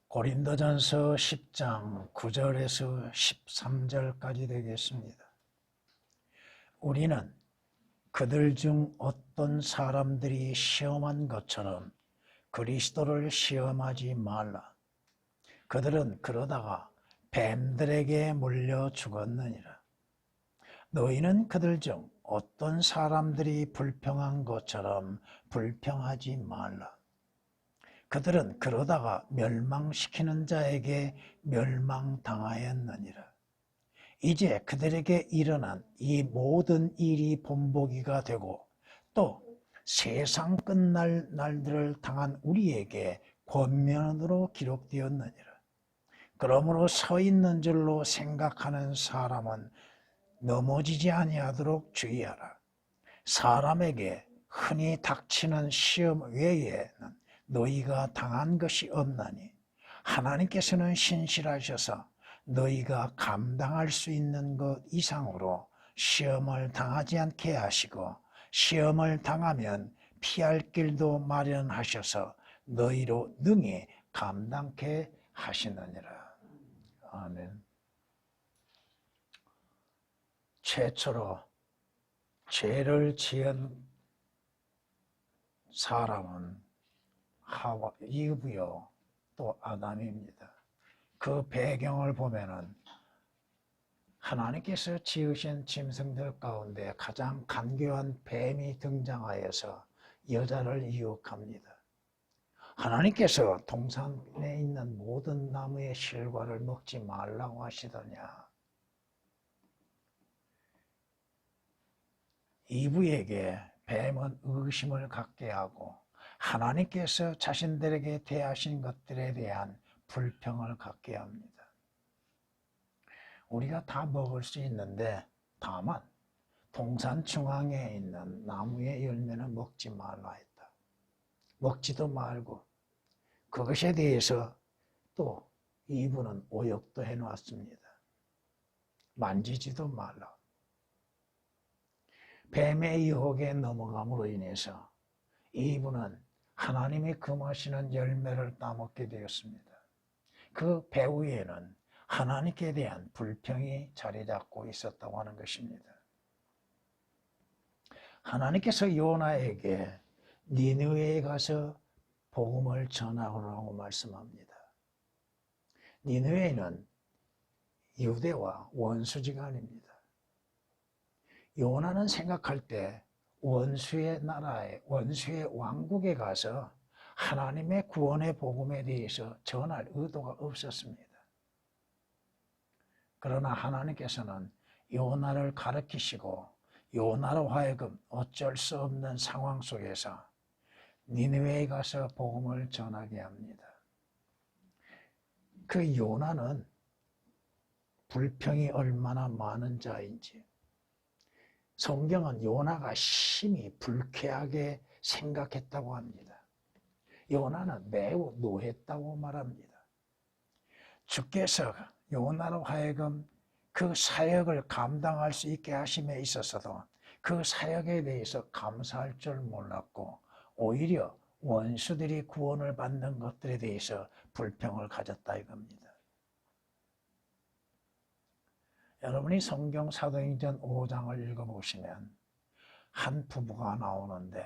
고린도전서 10장 9절에서 13절까지 되겠습니다. 우리는 그들 중 어떤 사람들이 시험한 것처럼 그리스도를 시험하지 말라. 그들은 그러다가 뱀들에게 물려 죽었느니라. 너희는 그들 중 어떤 사람들이 불평한 것처럼 불평하지 말라. 그들은 그러다가 멸망시키는 자에게 멸망당하였느니라. 이제 그들에게 일어난 이 모든 일이 본보기가 되고 또 세상 끝날 날들을 당한 우리에게 권면으로 기록되었느니라. 그러므로 서 있는 줄로 생각하는 사람은 넘어지지 아니하도록 주의하라. 사람에게 흔히 닥치는 시험 외에는 너희가 당한 것이 없나니 하나님께서는 신실하셔서 너희가 감당할 수 있는 것 이상으로 시험을 당하지 않게 하시고 시험을 당하면 피할 길도 마련하셔서 너희로 능히 감당케 하시느니라. 아멘. 최초로 죄를 지은 사람은 이브요 또 아담입니다. 그 배경을 보면은 하나님께서 지으신 짐승들 가운데 가장 간교한 뱀이 등장하여서 여자를 유혹합니다. 하나님께서 동산에 있는 모든 나무의 실과를 먹지 말라고 하시더냐. 이브에게 뱀은 의심을 갖게 하고 하나님께서 자신들에게 대하신 것들에 대한 불평을 갖게 합니다. 우리가 다 먹을 수 있는데 다만 동산 중앙에 있는 나무의 열매는 먹지 말라 했다. 먹지도 말고 그것에 대해서 또 이브는 오역도 해놓았습니다. 만지지도 말라. 뱀의 유혹에 넘어감으로 인해서 이브는 하나님이 금하시는 열매를 따먹게 되었습니다. 그 배후에는 하나님께 대한 불평이 자리 잡고 있었다고 하는 것입니다. 하나님께서 요나에게 니느웨에 가서 복음을 전하라고 말씀합니다. 니느웨는 유대와 원수지간입니다. 요나는 생각할 때 원수의 나라에, 원수의 왕국에 가서 하나님의 구원의 복음에 대해서 전할 의도가 없었습니다. 그러나 하나님께서는 요나를 가르치시고 요나로 하여금 어쩔 수 없는 상황 속에서 니느웨에 가서 복음을 전하게 합니다. 그 요나는 불평이 얼마나 많은 자인지 성경은 요나가 심히 불쾌하게 생각했다고 합니다. 요나는 매우 노했다고 말합니다. 주께서 요나로 하여금 그 사역을 감당할 수 있게 하심에 있어서도 그 사역에 대해서 감사할 줄 몰랐고 오히려 원수들이 구원을 받는 것들에 대해서 불평을 가졌다 이겁니다. 여러분이 성경 사도행전 5장을 읽어보시면 한 부부가 나오는데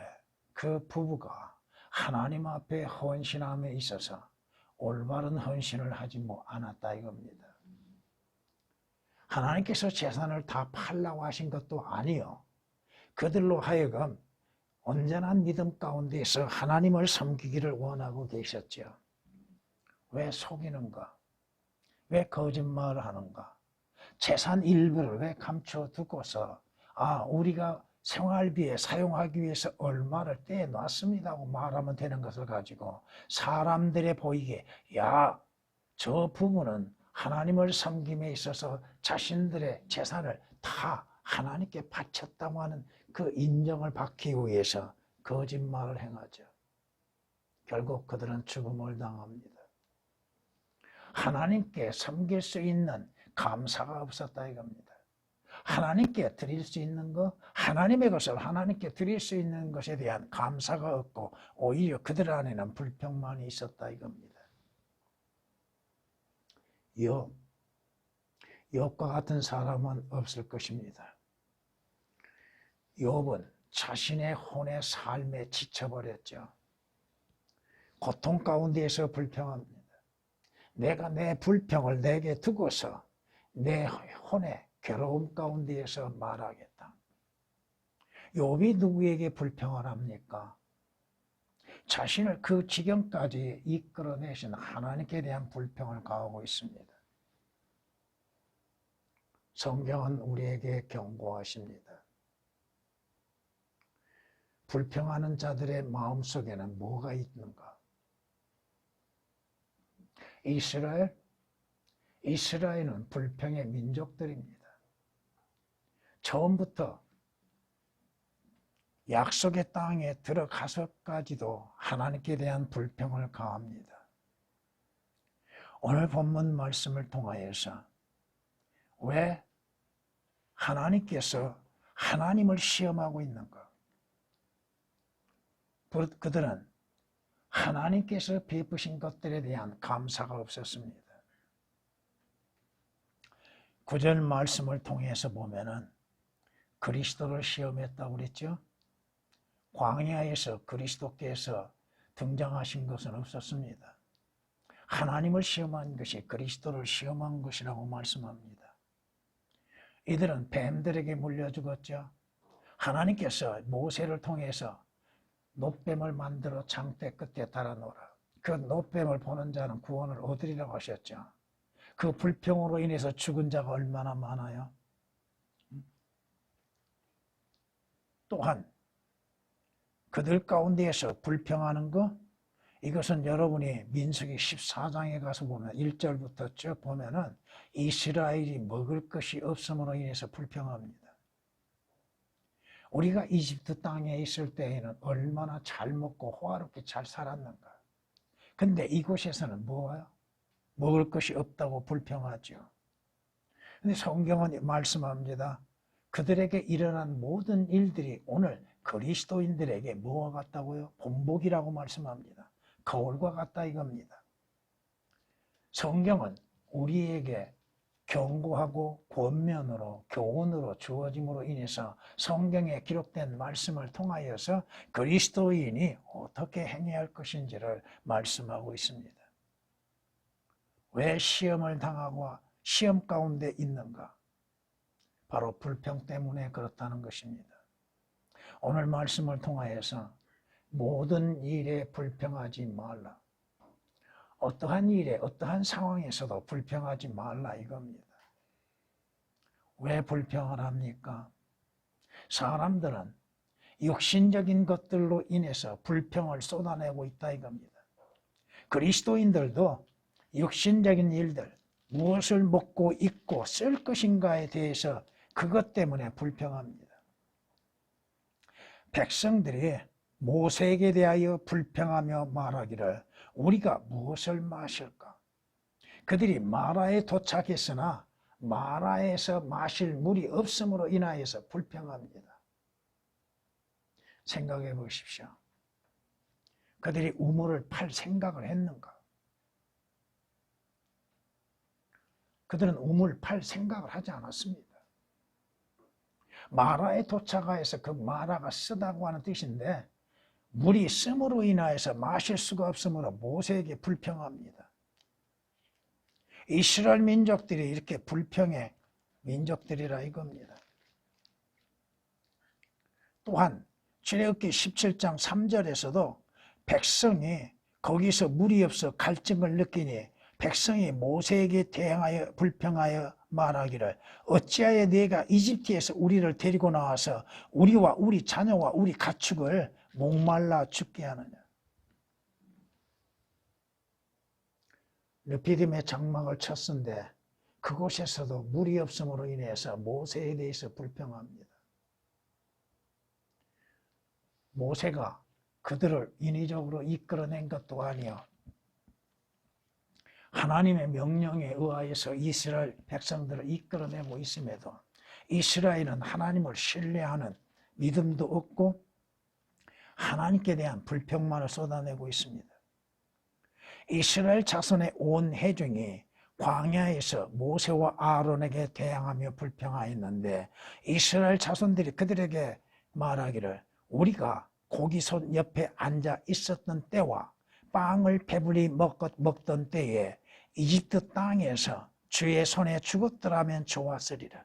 그 부부가 하나님 앞에 헌신함에 있어서 올바른 헌신을 하지 않았다 이겁니다. 하나님께서 재산을 다 팔라고 하신 것도 아니요. 그들로 하여금 온전한 믿음 가운데서 하나님을 섬기기를 원하고 계셨죠. 왜 속이는가? 왜 거짓말을 하는가? 재산 일부를 왜 감춰두고서 우리가 생활비에 사용하기 위해서 얼마를 떼놨습니다고 말하면 되는 것을 가지고 사람들에 보이게 저 부부는 하나님을 섬김에 있어서 자신들의 재산을 다 하나님께 바쳤다고 하는 그 인정을 받기 위해서 거짓말을 행하죠. 결국 그들은 죽음을 당합니다. 하나님께 섬길 수 있는 감사가 없었다 이겁니다. 하나님께 드릴 수 있는 것, 하나님의 것을 하나님께 드릴 수 있는 것에 대한 감사가 없고 오히려 그들 안에는 불평만이 있었다 이겁니다. 욥과 같은 사람은 없을 것입니다. 욥은 자신의 혼의 삶에 지쳐버렸죠. 고통 가운데에서 불평합니다. 내가 내 불평을 내게 두고서 내 혼의 괴로움 가운데에서 말하겠다. 욥이 누구에게 불평을 합니까? 자신을 그 지경까지 이끌어내신 하나님께 대한 불평을 가하고 있습니다. 성경은 우리에게 경고하십니다. 불평하는 자들의 마음속에는 뭐가 있는가? 이스라엘은 불평의 민족들입니다. 처음부터 약속의 땅에 들어가서까지도 하나님께 대한 불평을 가합니다. 오늘 본문 말씀을 통하여서 왜 하나님께서 하나님을 시험하고 있는가? 그들은 하나님께서 베푸신 것들에 대한 감사가 없었습니다. 9절 말씀을 통해서 보면은 그리스도를 시험했다고 그랬죠? 광야에서 그리스도께서 등장하신 것은 없었습니다. 하나님을 시험한 것이 그리스도를 시험한 것이라고 말씀합니다. 이들은 뱀들에게 물려 죽었죠. 하나님께서 모세를 통해서 놋뱀을 만들어 장대 끝에 달아놓으라. 그 놋뱀을 보는 자는 구원을 얻으리라고 하셨죠. 그 불평으로 인해서 죽은 자가 얼마나 많아요. 또한 그들 가운데에서 불평하는 것, 이것은 여러분이 민수기 14장에 가서 보면 1절부터 쭉 보면은 이스라엘이 먹을 것이 없음으로 인해서 불평합니다. 우리가 이집트 땅에 있을 때에는 얼마나 잘 먹고 호화롭게 잘 살았는가. 근데 이곳에서는 뭐예요? 먹을 것이 없다고 불평하죠. 근데 성경은 말씀합니다. 그들에게 일어난 모든 일들이 오늘 그리스도인들에게 뭐와 같다고요? 본보기라고 말씀합니다. 거울과 같다 이겁니다. 성경은 우리에게 경고하고 권면으로 교훈으로 주어짐으로 인해서 성경에 기록된 말씀을 통하여서 그리스도인이 어떻게 행해야 할 것인지를 말씀하고 있습니다. 왜 시험을 당하고 시험 가운데 있는가? 바로 불평 때문에 그렇다는 것입니다. 오늘 말씀을 통하여서 모든 일에 불평하지 말라. 어떠한 일에 어떠한 상황에서도 불평하지 말라 이겁니다. 왜 불평을 합니까? 사람들은 육신적인 것들로 인해서 불평을 쏟아내고 있다 이겁니다. 그리스도인들도 육신적인 일들, 무엇을 먹고 입고 쓸 것인가에 대해서 그것 때문에 불평합니다. 백성들이 모세에게 대하여 불평하며 말하기를 우리가 무엇을 마실까? 그들이 마라에 도착했으나 마라에서 마실 물이 없음으로 인하여서 불평합니다. 생각해 보십시오. 그들이 우물을 팔 생각을 했는가? 그들은 우물을 팔 생각을 하지 않았습니다. 마라에 도착하여서 그 마라가 쓰다고 하는 뜻인데 물이 씀으로 인하여서 마실 수가 없으므로 모세에게 불평합니다. 이스라엘 민족들이 이렇게 불평의 민족들이라 이겁니다. 또한 출애굽기 17장 3절에서도 백성이 거기서 물이 없어 갈증을 느끼니 백성이 모세에게 대항하여 불평하여 말하기를 어찌하여 네가 이집트에서 우리를 데리고 나와서 우리와 우리 자녀와 우리 가축을 목말라 죽게 하느냐. 르피딤의 장막을 쳤는데 그곳에서도 물이 없음으로 인해서 모세에 대해서 불평합니다. 모세가 그들을 인위적으로 이끌어낸 것도 아니요 하나님의 명령에 의하여서 이스라엘 백성들을 이끌어내고 있음에도 이스라엘은 하나님을 신뢰하는 믿음도 없고 하나님께 대한 불평만을 쏟아내고 있습니다. 이스라엘 자손의 온 회중이 광야에서 모세와 아론에게 대항하며 불평하였는데 이스라엘 자손들이 그들에게 말하기를 우리가 고기솥 옆에 앉아 있었던 때와 빵을 배불리 먹던 때에 이집트 땅에서 주의 손에 죽었더라면 좋았으리라.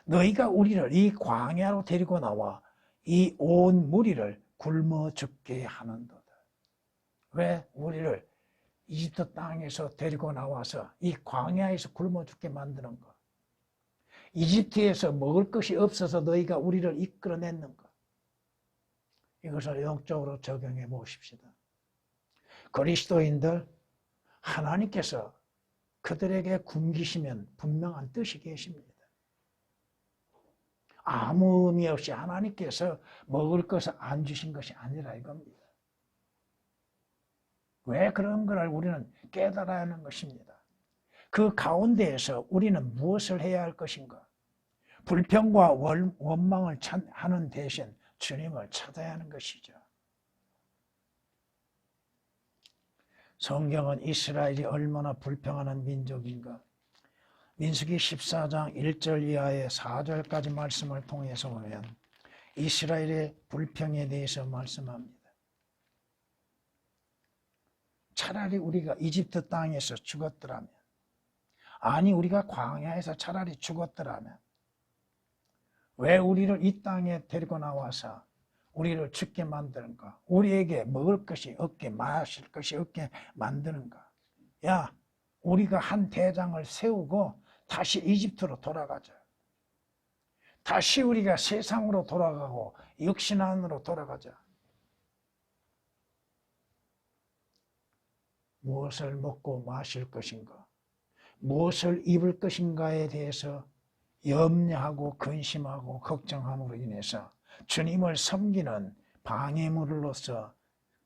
너희가 우리를 이 광야로 데리고 나와 이 온 무리를 굶어 죽게 하는도다. 왜 우리를 이집트 땅에서 데리고 나와서 이 광야에서 굶어 죽게 만드는가? 이집트에서 먹을 것이 없어서 너희가 우리를 이끌어냈는가? 이것을 영적으로 적용해 보십시다. 그리스도인들, 하나님께서 그들에게 굶기시면 분명한 뜻이 계십니다. 아무 의미 없이 하나님께서 먹을 것을 안 주신 것이 아니라 이겁니다. 왜 그런 걸 우리는 깨달아야 하는 것입니다. 그 가운데에서 우리는 무엇을 해야 할 것인가? 불평과 원망을 하는 대신 주님을 찾아야 하는 것이죠. 성경은 이스라엘이 얼마나 불평하는 민족인가? 민수기 14장 1절 이하의 4절까지 말씀을 통해서 보면 이스라엘의 불평에 대해서 말씀합니다. 차라리 우리가 이집트 땅에서 죽었더라면, 아니 우리가 광야에서 차라리 죽었더라면 왜 우리를 이 땅에 데리고 나와서 우리를 죽게 만드는가? 우리에게 먹을 것이 없게, 마실 것이 없게 만드는가? 야, 우리가 한 대장을 세우고 다시 이집트로 돌아가자. 다시 우리가 세상으로 돌아가고 육신안으로 돌아가자. 무엇을 먹고 마실 것인가? 무엇을 입을 것인가에 대해서 염려하고 근심하고 걱정함으로 인해서 주님을 섬기는 방해물로서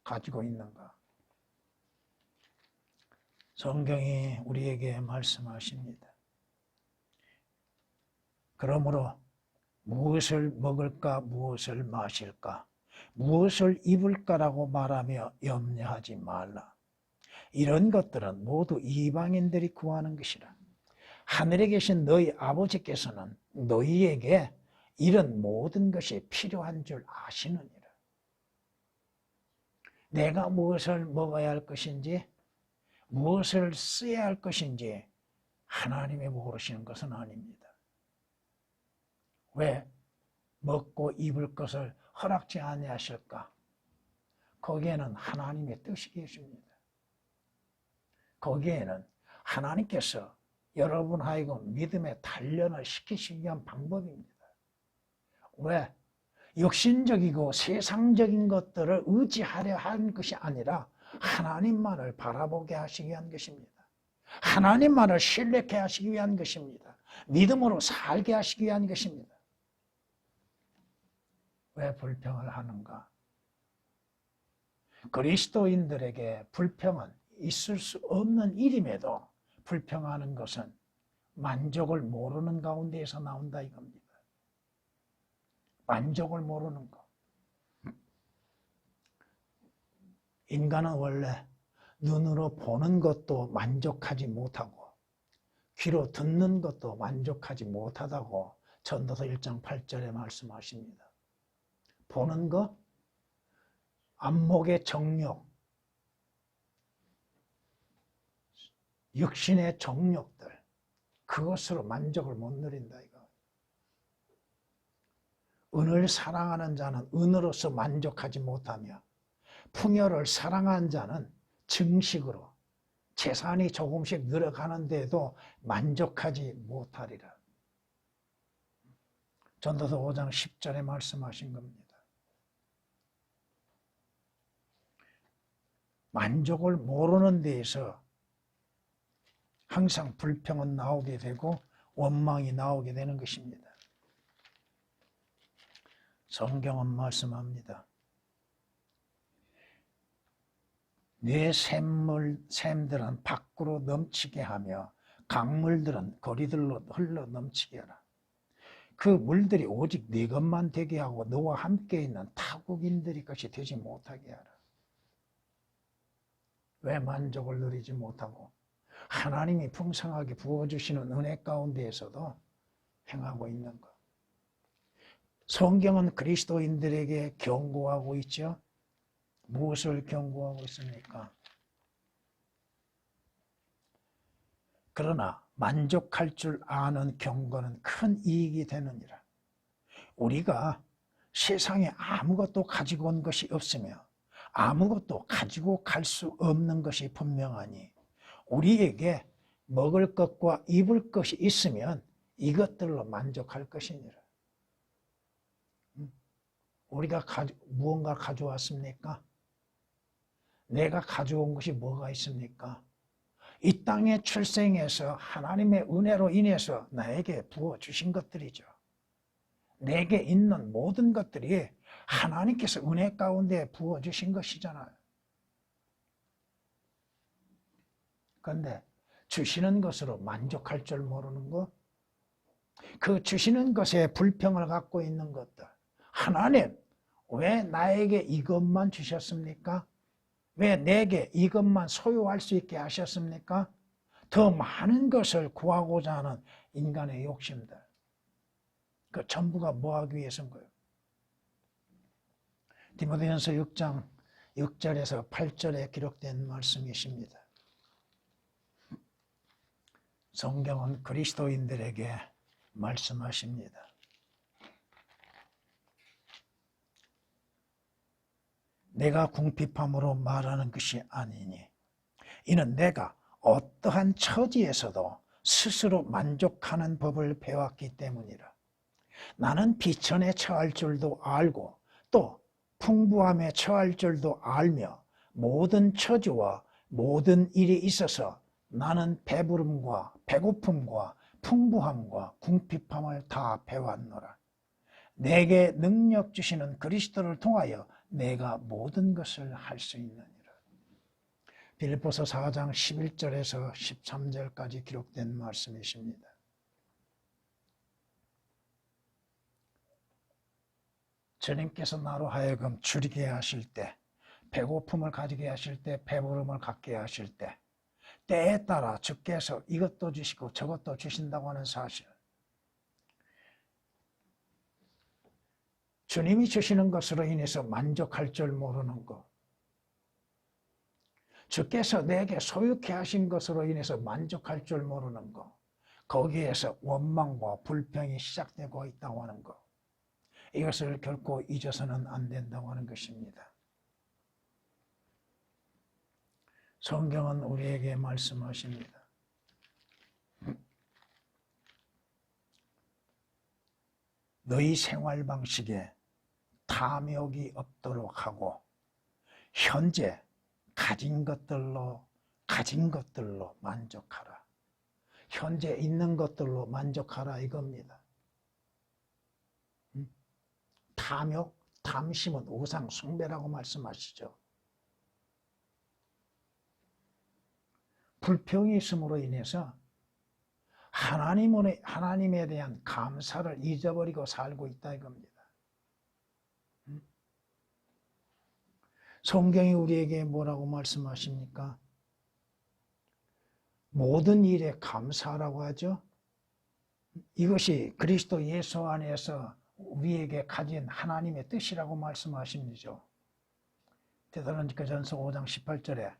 가지고 있는가? 성경이 우리에게 말씀하십니다. 그러므로 무엇을 먹을까, 무엇을 마실까, 무엇을 입을까라고 말하며 염려하지 말라. 이런 것들은 모두 이방인들이 구하는 것이라. 하늘에 계신 너희 아버지께서는 너희에게 이런 모든 것이 필요한 줄 아시느니라. 내가 무엇을 먹어야 할 것인지, 무엇을 써야 할 것인지 하나님이 모르시는 것은 아닙니다. 왜 먹고 입을 것을 허락지 아니하실까? 거기에는 하나님의 뜻이 계십니다. 거기에는 하나님께서 여러분 하여금 믿음의 단련을 시키시기 위한 방법입니다. 왜? 육신적이고 세상적인 것들을 의지하려 하는 것이 아니라 하나님만을 바라보게 하시기 위한 것입니다. 하나님만을 신뢰케 하시기 위한 것입니다. 믿음으로 살게 하시기 위한 것입니다. 왜 불평을 하는가? 그리스도인들에게 불평은 있을 수 없는 일임에도 불평하는 것은 만족을 모르는 가운데에서 나온다 이겁니다. 만족을 모르는 것. 인간은 원래 눈으로 보는 것도 만족하지 못하고 귀로 듣는 것도 만족하지 못하다고 전도서 1장 8절에 말씀하십니다. 보는 것, 안목의 정욕, 육신의 정욕들, 그것으로 만족을 못 누린다 이거. 은을 사랑하는 자는 은으로서 만족하지 못하며 풍요를 사랑하는 자는 증식으로 재산이 조금씩 늘어가는데도 만족하지 못하리라. 전도서 5장 10절에 말씀하신 겁니다. 만족을 모르는 데에서 항상 불평은 나오게 되고 원망이 나오게 되는 것입니다. 성경은 말씀합니다. 내 샘들은 밖으로 넘치게 하며 강물들은 거리들로 흘러 넘치게 하라. 그 물들이 오직 네 것만 되게 하고 너와 함께 있는 타국인들이 것이 되지 못하게 하라. 왜 만족을 누리지 못하고 하나님이 풍성하게 부어주시는 은혜 가운데에서도 행하고 있는 것. 성경은 그리스도인들에게 경고하고 있죠. 무엇을 경고하고 있습니까? 그러나 만족할 줄 아는 경고는 큰 이익이 되느니라. 우리가 세상에 아무것도 가지고 온 것이 없으며 아무것도 가지고 갈 수 없는 것이 분명하니 우리에게 먹을 것과 입을 것이 있으면 이것들로 만족할 것이니라. 우리가 무언가 가져왔습니까? 내가 가져온 것이 뭐가 있습니까? 이 땅에 출생해서 하나님의 은혜로 인해서 나에게 부어주신 것들이죠. 내게 있는 모든 것들이 하나님께서 은혜 가운데 부어주신 것이잖아요. 그런데 주시는 것으로 만족할 줄 모르는 것, 그 주시는 것에 불평을 갖고 있는 것들, 하나님 왜 나에게 이것만 주셨습니까? 왜 내게 이것만 소유할 수 있게 하셨습니까? 더 많은 것을 구하고자 하는 인간의 욕심들, 그 전부가 뭐하기 위해서인 거예요? 디모데전서 6장 6절에서 8절에 기록된 말씀이십니다. 성경은 그리스도인들에게 말씀하십니다. 내가 궁핍함으로 말하는 것이 아니니 이는 내가 어떠한 처지에서도 스스로 만족하는 법을 배웠기 때문이라. 나는 비천에 처할 줄도 알고 또 풍부함에 처할 줄도 알며 모든 처지와 모든 일이 있어서 나는 배부름과 배고픔과 풍부함과 궁핍함을 다 배웠노라. 내게 능력 주시는 그리스도를 통하여 내가 모든 것을 할 수 있느니라. 빌립보서 4장 11절에서 13절까지 기록된 말씀이십니다. 주님께서 나로 하여금 줄이게 하실 때, 배고픔을 가지게 하실 때, 배부름을 갖게 하실 때, 때에 따라 주께서 이것도 주시고 저것도 주신다고 하는 사실, 주님이 주시는 것으로 인해서 만족할 줄 모르는 것, 주께서 내게 소유케 하신 것으로 인해서 만족할 줄 모르는 것, 거기에서 원망과 불평이 시작되고 있다고 하는 것, 이것을 결코 잊어서는 안 된다고 하는 것입니다. 성경은 우리에게 말씀하십니다. 너희 생활 방식에 탐욕이 없도록 하고 현재 가진 것들로 만족하라. 현재 있는 것들로 만족하라 이겁니다. 탐욕, 탐심은 우상 숭배라고 말씀하시죠. 불평이 있음으로 인해서 하나님에 대한 감사를 잊어버리고 살고 있다 이겁니다. 성경이 우리에게 뭐라고 말씀하십니까? 모든 일에 감사하라고 하죠. 이것이 그리스도 예수 안에서 우리에게 가진 하나님의 뜻이라고 말씀하십니다. 데살로니가전서 5장 18절에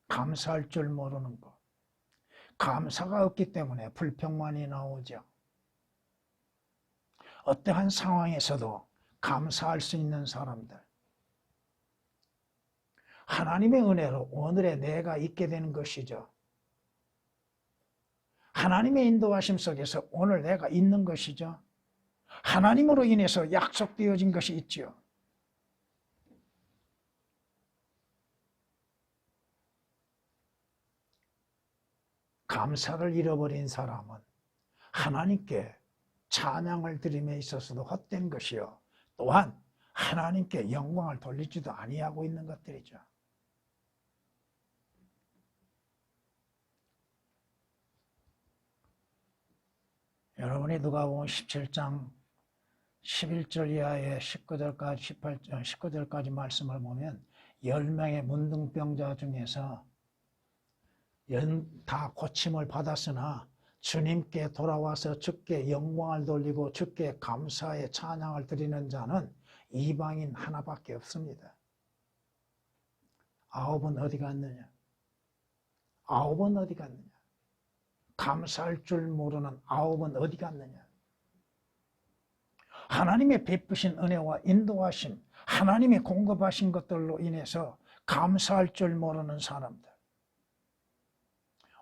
감사할 줄 모르는 것, 감사가 없기 때문에 불평만이 나오죠. 어떠한 상황에서도 감사할 수 있는 사람들, 하나님의 은혜로 오늘의 내가 있게 되는 것이죠. 하나님의 인도하심 속에서 오늘 내가 있는 것이죠. 하나님으로 인해서 약속되어진 것이 있죠. 감사를 잃어버린 사람은 하나님께 찬양을 드림에 있어서도 헛된 것이요, 또한 하나님께 영광을 돌리지도 아니하고 있는 것들이죠. 여러분이 누가복음 17장 11절 이하의 19절까지 말씀을 보면 10명의 문둥병자 중에서 다 고침을 받았으나 주님께 돌아와서 주께 영광을 돌리고 주께 감사의 찬양을 드리는 자는 이방인 하나밖에 없습니다. 9은 어디 갔느냐? 9은 어디 갔느냐? 감사할 줄 모르는 9은 어디 갔느냐? 하나님의 베푸신 은혜와 인도하심, 하나님이 공급하신 것들로 인해서 감사할 줄 모르는 사람들.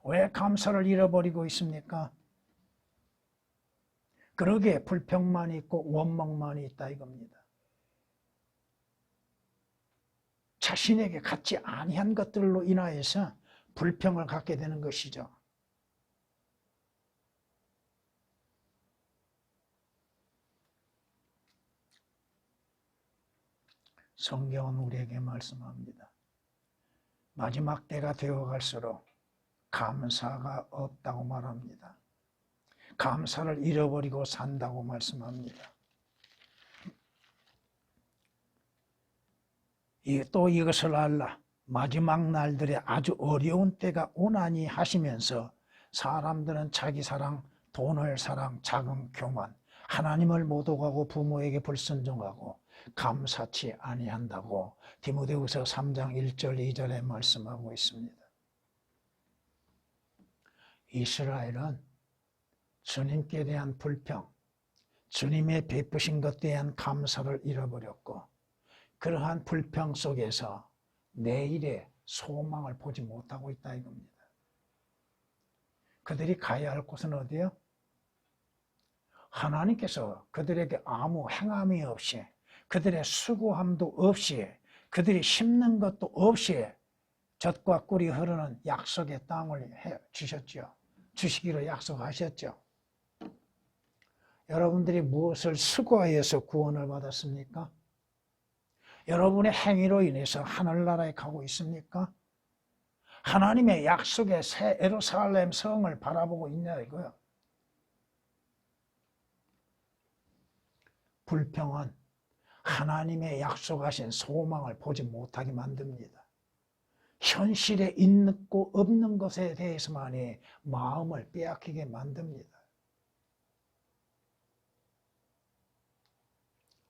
왜 감사를 잃어버리고 있습니까? 그러기에 불평만 있고 원망만 있다 이겁니다. 자신에게 갖지 아니한 것들로 인하여서 불평을 갖게 되는 것이죠. 성경은 우리에게 말씀합니다. 마지막 때가 되어갈수록 감사가 없다고 말합니다. 감사를 잃어버리고 산다고 말씀합니다. 또 이것을 알라. 마지막 날들에 아주 어려운 때가 오나니 하시면서 사람들은 자기 사랑, 돈을 사랑, 자금, 교만, 하나님을 못 오가고 부모에게 불순종하고 감사치 아니한다고 디모데후서 3장 1절 2절에 말씀하고 있습니다. 이스라엘은 주님께 대한 불평, 주님의 베푸신 것에 대한 감사를 잃어버렸고 그러한 불평 속에서 내일의 소망을 보지 못하고 있다 이겁니다. 그들이 가야 할 곳은 어디요? 하나님께서 그들에게 아무 행함이 없이 그들의 수고함도 없이 그들이 심는 것도 없이 젖과 꿀이 흐르는 약속의 땅을 주셨죠. 주시기로 약속하셨죠. 여러분들이 무엇을 수고하여서 구원을 받았습니까? 여러분의 행위로 인해서 하늘나라에 가고 있습니까? 하나님의 약속의 새 예루살렘 성을 바라보고 있냐 이거요. 불평은 하나님의 약속하신 소망을 보지 못하게 만듭니다. 현실에 있고 없는 것에 대해서만이 마음을 빼앗기게 만듭니다.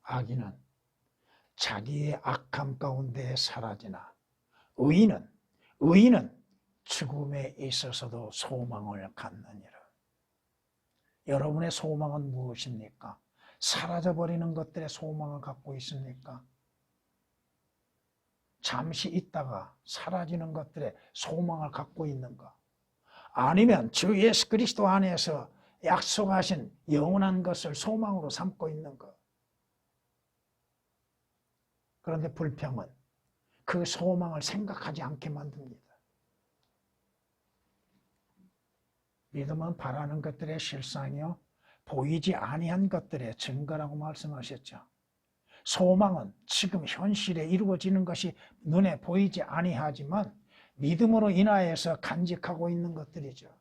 악인은 자기의 악함 가운데 사라지나 의인은 죽음에 있어서도 소망을 갖느니라. 여러분의 소망은 무엇입니까? 사라져버리는 것들의 소망을 갖고 있습니까? 잠시 있다가 사라지는 것들의 소망을 갖고 있는가? 아니면 주 예수 그리스도 안에서 약속하신 영원한 것을 소망으로 삼고 있는가? 그런데 불평은 그 소망을 생각하지 않게 만듭니다. 믿음은 바라는 것들의 실상이요 보이지 아니한 것들의 증거라고 말씀하셨죠. 소망은 지금 현실에 이루어지는 것이 눈에 보이지 아니하지만 믿음으로 인하여서 간직하고 있는 것들이죠.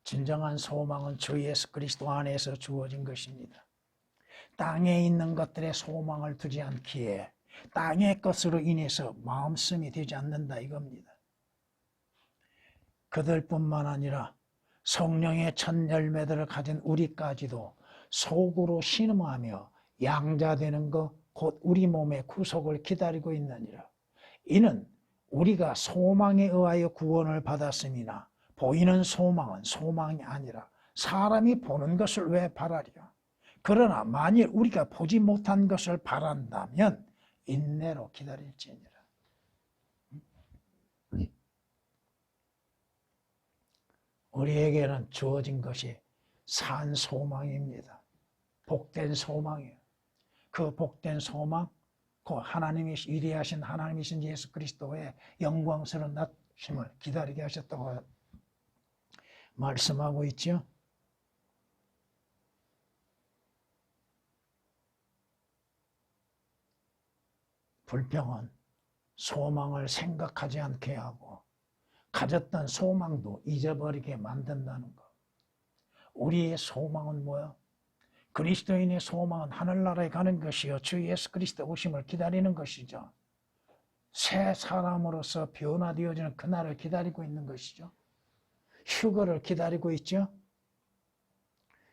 진정한 소망은 주 예수 그리스도 안에서 주어진 것입니다. 땅에 있는 것들의 소망을 두지 않기에 땅의 것으로 인해서 마음씀이 되지 않는다 이겁니다. 그들뿐만 아니라 성령의 첫 열매들을 가진 우리까지도 속으로 신음하며 양자되는 것 곧 우리 몸의 구속을 기다리고 있느니라. 이는 우리가 소망에 의하여 구원을 받았음이나 보이는 소망은 소망이 아니라 사람이 보는 것을 왜 바라리요? 그러나 만일 우리가 보지 못한 것을 바란다면 인내로 기다릴지니라. 우리에게는 주어진 것이 산 소망입니다. 복된 소망이에요. 그 복된 소망, 그 하나님이 위대하신 하나님이신 예수 그리스도의 영광스러운 나심을 기다리게 하셨다고 말씀하고 있죠. 불평은 소망을 생각하지 않게 하고 가졌던 소망도 잊어버리게 만든다는 것. 우리의 소망은 뭐야? 그리스도인의 소망은 하늘나라에 가는 것이요 주 예수 그리스도 오심을 기다리는 것이죠. 새 사람으로서 변화되어지는 그날을 기다리고 있는 것이죠. 휴거를 기다리고 있죠.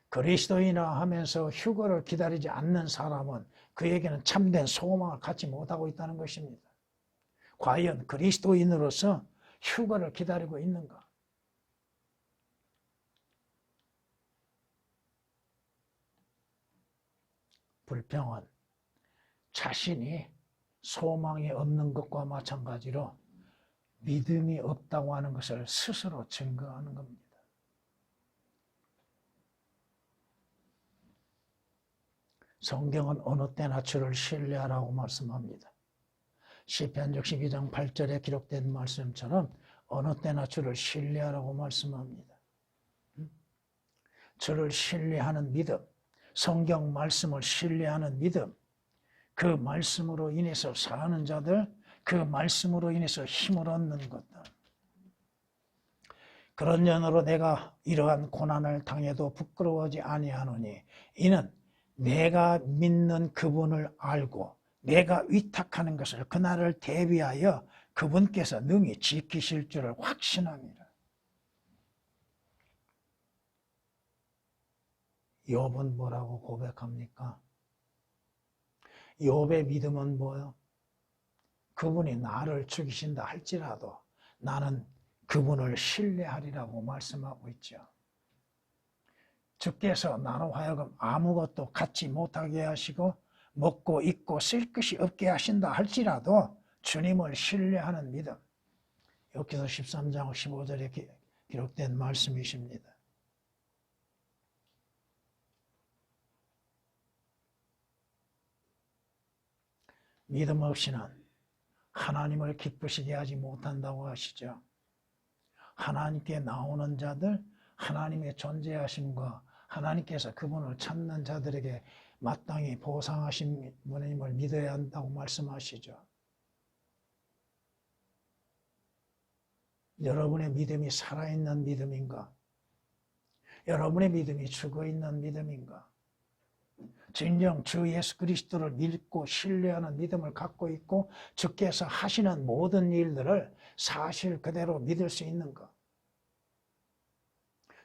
그리스도인이라 하면서 휴거를 기다리지 않는 사람은 그에게는 참된 소망을 갖지 못하고 있다는 것입니다. 과연 그리스도인으로서 휴거를 기다리고 있는가? 불평은 자신이 소망이 없는 것과 마찬가지로 믿음이 없다고 하는 것을 스스로 증거하는 겁니다. 성경은 어느 때나 주를 신뢰하라고 말씀합니다. 시편 62장 8절에 기록된 말씀처럼 어느 때나 주를 신뢰하라고 말씀합니다. 주를 신뢰하는 믿음, 성경 말씀을 신뢰하는 믿음, 그 말씀으로 인해서 사는 자들, 그 말씀으로 인해서 힘을 얻는 것들. 그런 면으로 내가 이러한 고난을 당해도 부끄러워하지 아니하노니 이는 내가 믿는 그분을 알고 내가 위탁하는 것을 그날을 대비하여 그분께서 능히 지키실 줄을 확신합니다. 욥은 뭐라고 고백합니까? 욥의 믿음은 뭐예요? 그분이 나를 죽이신다 할지라도 나는 그분을 신뢰하리라고 말씀하고 있죠. 주께서 나로 하여금 아무것도 갖지 못하게 하시고 먹고 입고 쓸 것이 없게 하신다 할지라도 주님을 신뢰하는 믿음. 욥기서 13장 15절에 기록된 말씀이십니다. 믿음 없이는 하나님을 기쁘시게 하지 못한다고 하시죠. 하나님께 나오는 자들, 하나님의 존재하심과 하나님께서 그분을 찾는 자들에게 마땅히 보상하신 분임을 믿어야 한다고 말씀하시죠. 여러분의 믿음이 살아있는 믿음인가? 여러분의 믿음이 죽어있는 믿음인가? 진정 주 예수 그리스도를 믿고 신뢰하는 믿음을 갖고 있고 주께서 하시는 모든 일들을 사실 그대로 믿을 수 있는가?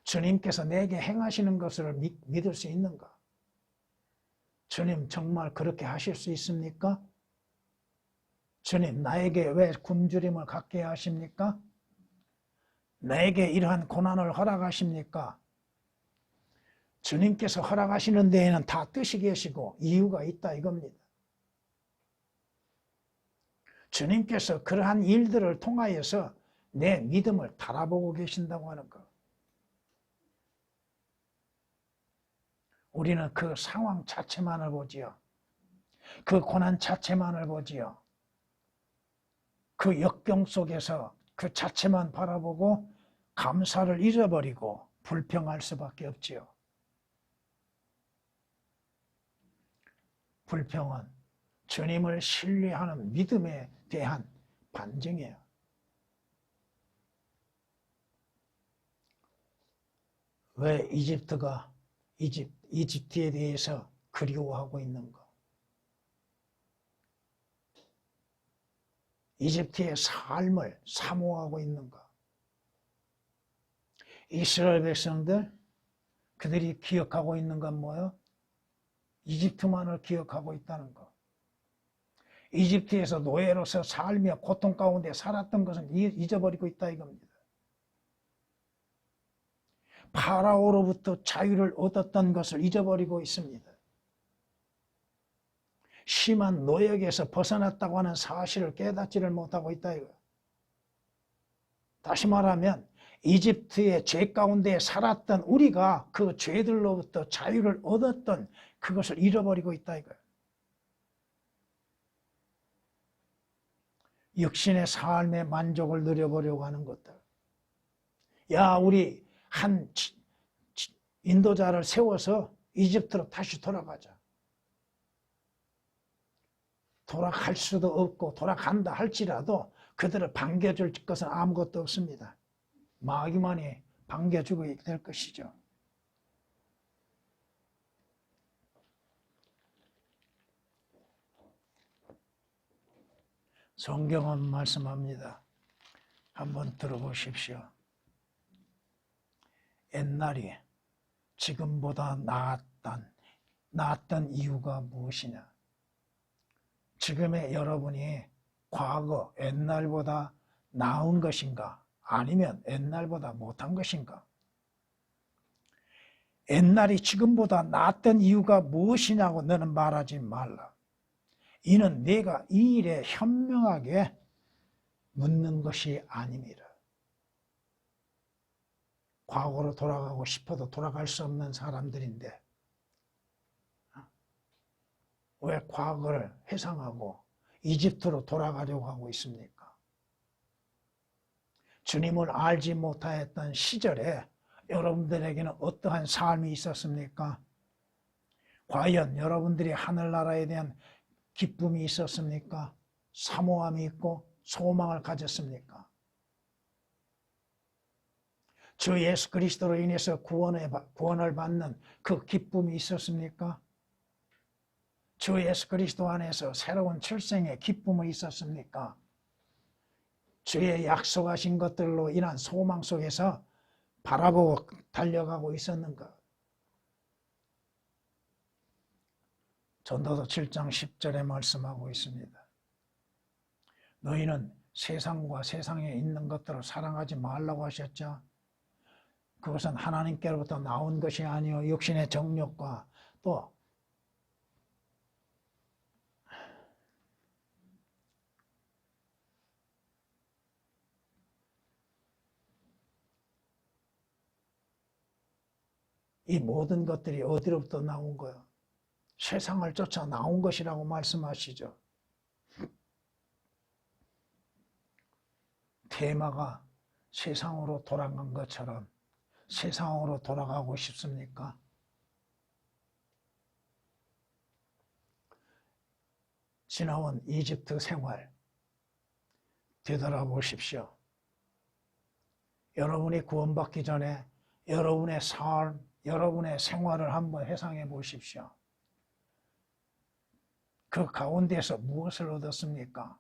주님께서 내게 행하시는 것을 믿을 수 있는가? 주님 정말 그렇게 하실 수 있습니까? 주님 나에게 왜 굶주림을 갖게 하십니까? 나에게 이러한 고난을 허락하십니까? 주님께서 허락하시는 데에는 다 뜻이 계시고 이유가 있다 이겁니다. 주님께서 그러한 일들을 통하여서 내 믿음을 달아보고 계신다고 하는 것. 우리는 그 상황 자체만을 보지요. 그 고난 자체만을 보지요. 그 역경 속에서 그 자체만 바라보고 감사를 잊어버리고 불평할 수밖에 없지요. 불평은 주님을 신뢰하는 믿음에 대한 반증이에요. 왜 이집트에 대해서 그리워하고 있는가? 이집트의 삶을 사모하고 있는가? 이스라엘 백성들, 그들이 기억하고 있는 건 뭐예요? 이집트만을 기억하고 있다는 것. 이집트에서 노예로서 살며 고통 가운데 살았던 것은 잊어버리고 있다 이겁니다. 파라오로부터 자유를 얻었던 것을 잊어버리고 있습니다. 심한 노역에서 벗어났다고 하는 사실을 깨닫지를 못하고 있다 이거예요. 다시 말하면 이집트의 죄 가운데 살았던 우리가 그 죄들로부터 자유를 얻었던 그것을 잃어버리고 있다 이거예요. 육신의 삶의 만족을 누려보려고 하는 것들. 야, 우리 한 인도자를 세워서 이집트로 다시 돌아가자. 돌아갈 수도 없고 돌아간다 할지라도 그들을 반겨줄 것은 아무것도 없습니다. 마귀만이 반겨주고 될 것이죠. 성경은 말씀합니다. 한번 들어보십시오. 옛날이 지금보다 나았던 이유가 무엇이냐? 지금의 여러분이 과거 옛날보다 나은 것인가? 아니면 옛날보다 못한 것인가? 옛날이 지금보다 나았던 이유가 무엇이냐고 너는 말하지 말라. 이는 내가 이 일에 현명하게 묻는 것이 아닙니다. 과거로 돌아가고 싶어도 돌아갈 수 없는 사람들인데 왜 과거를 회상하고 이집트로 돌아가려고 하고 있습니까? 주님을 알지 못하였던 시절에 여러분들에게는 어떠한 삶이 있었습니까? 과연 여러분들이 하늘나라에 대한 기쁨이 있었습니까? 사모함이 있고 소망을 가졌습니까? 주 예수 그리스도로 인해서 구원을 받는 그 기쁨이 있었습니까? 주 예수 그리스도 안에서 새로운 출생의 기쁨이 있었습니까? 주의 약속하신 것들로 인한 소망 속에서 바라보고 달려가고 있었는가? 전도서 7장 10절에 말씀하고 있습니다. 너희는 세상과 세상에 있는 것들을 사랑하지 말라고 하셨죠. 그것은 하나님께로부터 나온 것이 아니요 육신의 정욕과 또 이 모든 것들이 어디로부터 나온 거야? 세상을 쫓아 나온 것이라고 말씀하시죠. 테마가 세상으로 돌아간 것처럼 세상으로 돌아가고 싶습니까? 지나온 이집트 생활 되돌아보십시오. 여러분이 구원받기 전에 여러분의 삶, 여러분의 생활을 한번 회상해 보십시오. 그 가운데서 무엇을 얻었습니까?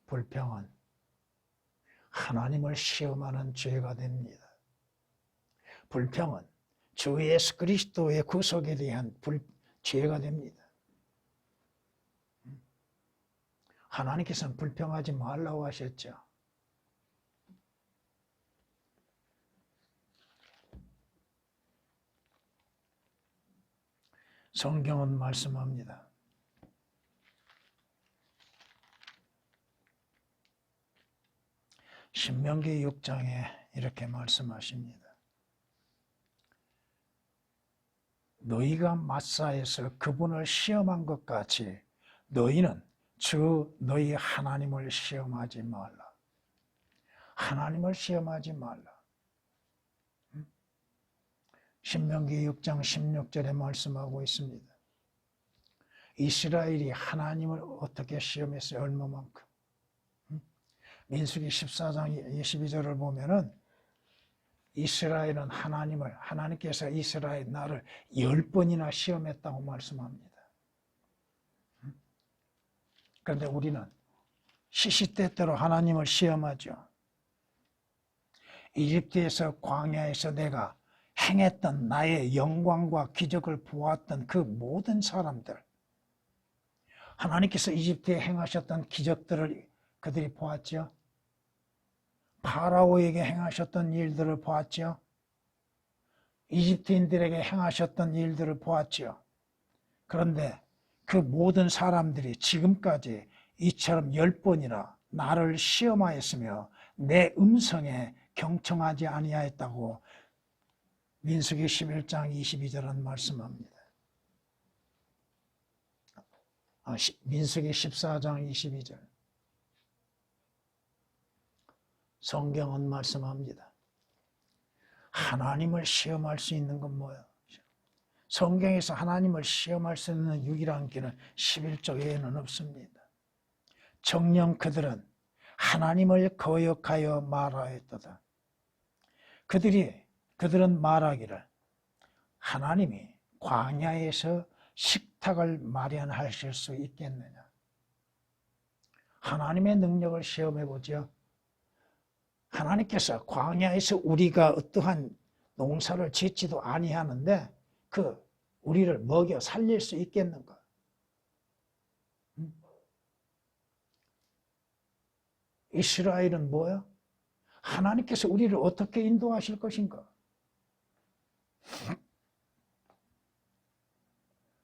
불평은 하나님을 시험하는 죄가 됩니다. 불평은 주 예수 그리스도의 구속에 대한 죄가 됩니다. 하나님께서는 불평하지 말라고 하셨죠. 성경은 말씀합니다. 신명기 6장에 이렇게 말씀하십니다. 너희가 마사에서 그분을 시험한 것 같이 너희는 주 너희 하나님을 시험하지 말라. 하나님을 시험하지 말라. 신명기 6장 16절에 말씀하고 있습니다. 이스라엘이 하나님을 어떻게 시험했어요? 얼마만큼? 민수기 14장 22절을 보면은 이스라엘은 하나님께서 이스라엘 나를 10번이나 시험했다고 말씀합니다. 그런데 우리는 시시때때로 하나님을 시험하죠. 이집트에서 광야에서 내가 행했던 나의 영광과 기적을 보았던 그 모든 사람들, 하나님께서 이집트에 행하셨던 기적들을 그들이 보았죠. 파라오에게 행하셨던 일들을 보았죠. 이집트인들에게 행하셨던 일들을 보았죠. 그런데 그 모든 사람들이 지금까지 이처럼 10번이나 나를 시험하였으며 내 음성에 경청하지 아니하였다고 민수기 11장 22절은 말씀합니다. 민수기 14장 22절. 성경은 말씀합니다. 하나님을 시험할 수 있는 건 뭐예요? 성경에서 하나님을 시험할 수 있는 유일한 길은 11조 외에는 없습니다. 정녕 그들은 하나님을 거역하여 말하였도다. 그들은 말하기를 하나님이 광야에서 식탁을 마련하실 수 있겠느냐? 하나님의 능력을 시험해 보죠. 하나님께서 광야에서 우리가 어떠한 농사를 짓지도 아니하는데 우리를 먹여 살릴 수 있겠는가? 이스라엘은 뭐야? 하나님께서 우리를 어떻게 인도하실 것인가?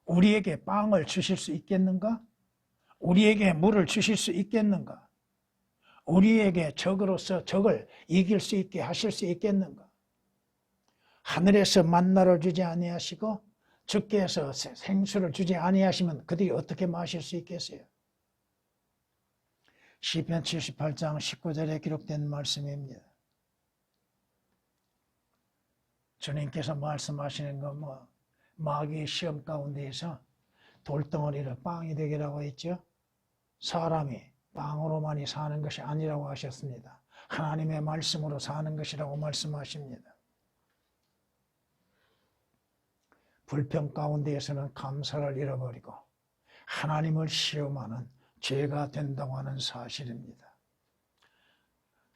우리에게 빵을 주실 수 있겠는가? 우리에게 물을 주실 수 있겠는가? 우리에게 적으로서 적을 이길 수 있게 하실 수 있겠는가? 하늘에서 만나를 주지 아니하시고 주께서 생수를 주지 아니하시면 그들이 어떻게 마실 수 있겠어요? 시편 78장 19절에 기록된 말씀입니다. 주님께서 말씀하시는 건 마귀의 시험 가운데에서 돌덩어리를 빵이 되게라고 했죠. 사람이 빵으로만이 사는 것이 아니라고 하셨습니다. 하나님의 말씀으로 사는 것이라고 말씀하십니다. 불평 가운데에서는 감사를 잃어버리고 하나님을 시험하는 죄가 된다고 하는 사실입니다.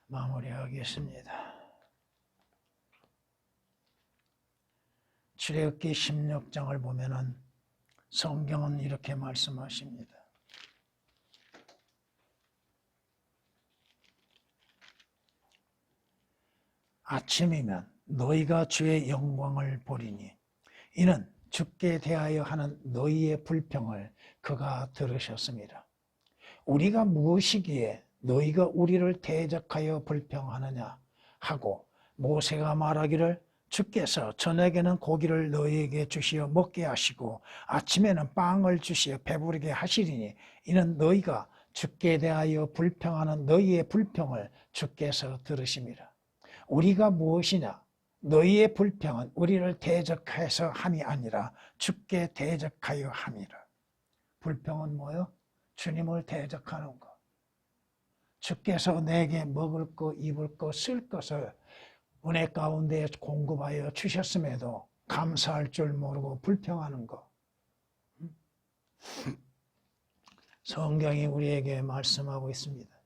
마무리하겠습니다. 출애굽기 16장을 보면은 성경은 이렇게 말씀하십니다. 아침이면 너희가 주의 영광을 보리니 이는 주께 대하여 하는 너희의 불평을 그가 들으셨습니다. 우리가 무엇이기에 너희가 우리를 대적하여 불평하느냐 하고 모세가 말하기를 주께서 저녁에는 고기를 너희에게 주시어 먹게 하시고 아침에는 빵을 주시어 배부르게 하시리니 이는 너희가 주께 대하여 불평하는 너희의 불평을 주께서 들으심이라. 우리가 무엇이냐? 너희의 불평은 우리를 대적해서 함이 아니라 주께 대적하여 함이라. 불평은 뭐요? 주님을 대적하는 것. 주께서 내게 먹을 것, 입을 것, 쓸 것을 은혜 가운데 공급하여 주셨음에도 감사할 줄 모르고 불평하는 것. 성경이 우리에게 말씀하고 있습니다.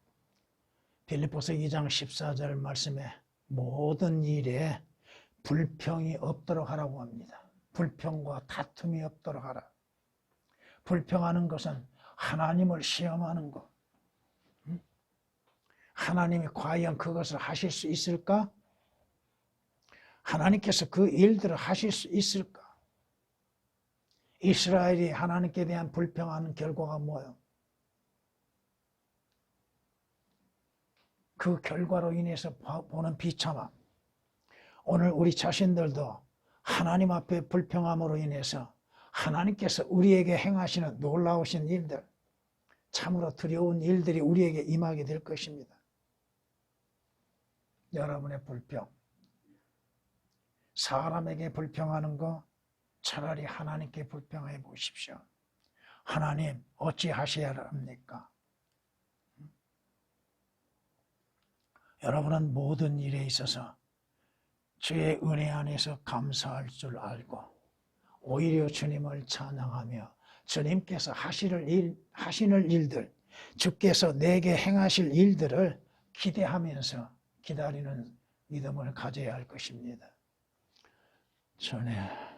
빌립보서 2장 14절 말씀에 모든 일에 불평이 없도록 하라고 합니다. 불평과 다툼이 없도록 하라. 불평하는 것은 하나님을 시험하는 것. 하나님이 과연 그것을 하실 수 있을까? 하나님께서 그 일들을 하실 수 있을까? 이스라엘이 하나님께 대한 불평하는 결과가 뭐예요? 그 결과로 인해서 보는 비참함. 오늘 우리 자신들도 하나님 앞에 불평함으로 인해서 하나님께서 우리에게 행하시는 놀라우신 일들, 참으로 두려운 일들이 우리에게 임하게 될 것입니다. 여러분의 불평, 사람에게 불평하는 거 차라리 하나님께 불평해 보십시오. 하나님 어찌하셔야 합니까? 여러분은 모든 일에 있어서 주의 은혜 안에서 감사할 줄 알고 오히려 주님을 찬양하며 주님께서 하시는 일들, 주께서 내게 행하실 일들을 기대하면서 기다리는 믿음을 가져야 할 것입니다. 전에